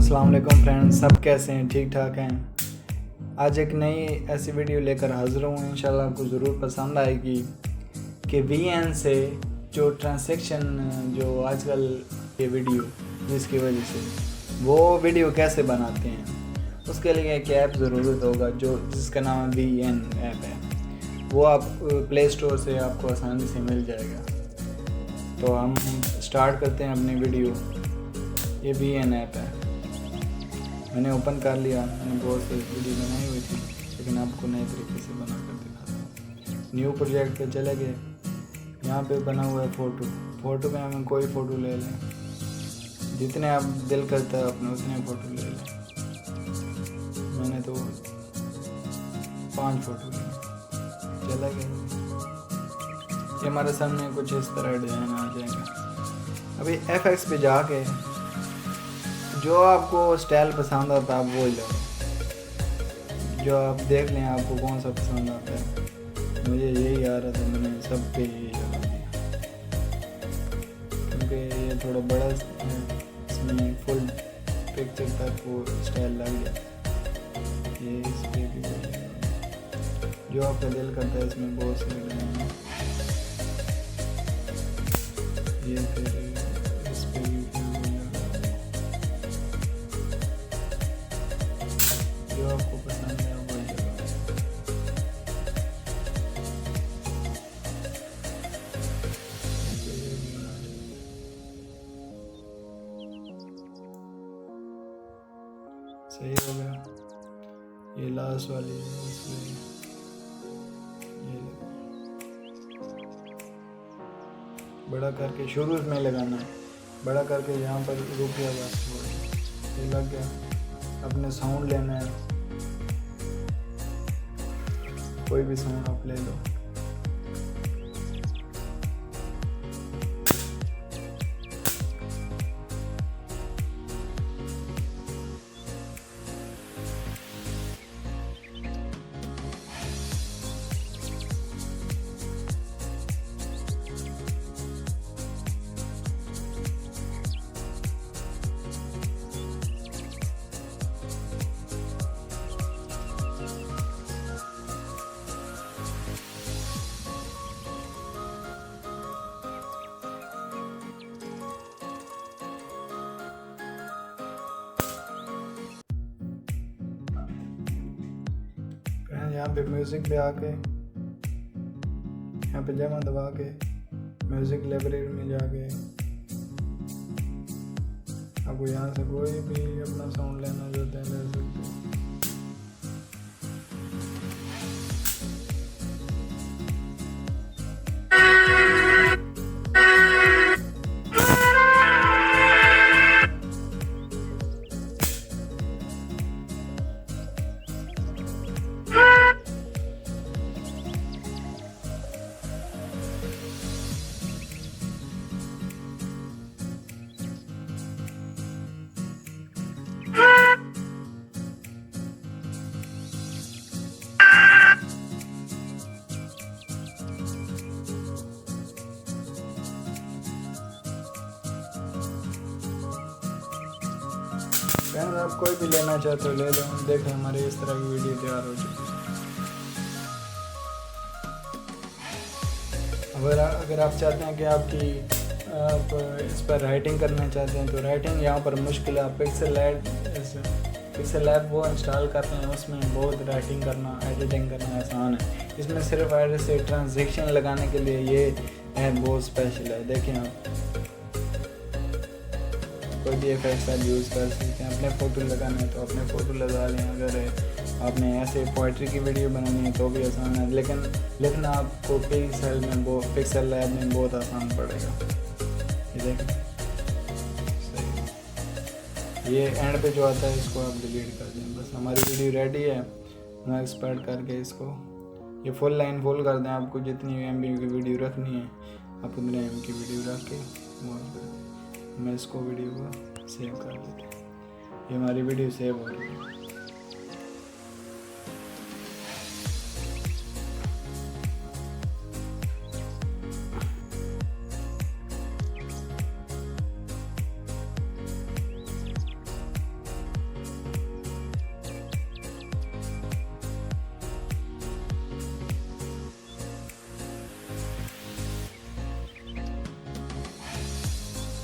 अस्सलाम वालेकुम फ्रेंड्स, सब कैसे हैं? ठीक ठाक हैं। आज एक नई ऐसी वीडियो लेकर हाज़िर हूँ। इंशाल्लाह आपको ज़रूर पसंद आएगी कि VN से जो ट्रांसैक्शन जो आजकल ये वीडियो जिसकी वजह से वो वीडियो कैसे बनाते हैं, उसके लिए एक ऐप ज़रूरत होगा जो जिसका नाम VN ऐप है। वो आप प्ले स्टोर से आपको आसानी से मिल जाएगा। तो हम स्टार्ट करते हैं अपनी वीडियो। ये VN ऐप है, मैंने ओपन कर लिया। मैंने बहुत से वीडियो बनाई हुई थी, लेकिन आपको नए तरीके से बना कर दिखाता हूँ। न्यू प्रोजेक्ट पे चले गए, यहाँ पे बना हुआ है फ़ोटो में हमें कोई फ़ोटो ले लें, जितने आप दिल करता है अपने उतने फ़ोटो ले लें। मैंने तो 5 फ़ोटो लिए, चला गया। ये हमारे सामने कुछ इस तरह डिज़ाइन आ जाएगा। अभी FX पे जाके जो आपको स्टाइल पसंद आता है आप वो ही लो। जो आप देख लें आपको कौन सा पसंद आता है। मुझे यही आ रहा था, मैंने सब पे यही लगा दिया, क्योंकि ये थोड़ा बड़ा है, इसमें फुल पिक्चर तक वो स्टाइल लग गया। ये इस पे भी जो आपका दिल करता है, इसमें बहुत से डिज़ाइन हैं। ये फिर इस पे भी जो आपको पसंद है वो जगह। सही हो गया। ये लास्ट वाली है, इसमें ये बड़ा करके शुरू में लगाना है, बड़ा करके यहाँ पर रुक गया, बस ये लग गया। अपने साउंड लेना है, कोई भी साउंड आप ले लो। यहाँ पे म्यूज़िक पे आके यहाँ पे जमा दबा के म्यूज़िक लाइब्रेरी में जाके आपको यहाँ से कोई भी अपना साउंड लेना चाहते हैं ले सकते हैं। फ्रेंड्स, आप कोई भी लेना चाहते हो ले लो। देखें हमारी इस तरह की वीडियो तैयार हो चुकी है। अगर आप चाहते हैं कि आप इस पर राइटिंग करना चाहते हैं तो राइटिंग यहाँ पर मुश्किल है। आप पिक्सल लैब वो इंस्टॉल करते हैं, उसमें बहुत राइटिंग करना, एडिटिंग करना आसान है। इसमें सिर्फ ऐसे ट्रांजैक्शन लगाने के लिए ये ऐप बहुत स्पेशल है। देखें आप कोई भी FX आप यूज़ कर सकते हैं। अपने फ़ोटो लगाना है तो अपने फ़ोटो लगा लें। अगर आपने ऐसे पोइट्री की वीडियो बनानी है तो भी आसान है, लेकिन आपको पिक्सल लैब में बहुत आसान पड़ेगा। ये देखें, सही। ये एंड पे जो आता है इसको आप डिलीट कर दें। बस हमारी वीडियो रेडी है। हम एक्सपर्ट करके इसको ये फुल लाइन फुल कर दें। आपको जितनी MB की वीडियो रखनी है आप उतने MB की वीडियो रख के मैं इसको वीडियो को सेव कर देता हूँ। ये हमारी वीडियो सेव हो रही है।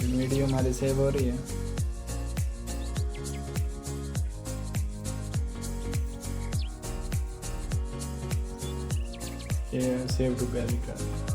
सेकंड वीडियो हमारी सेव हो रही है। ये सेव टू गैलरी का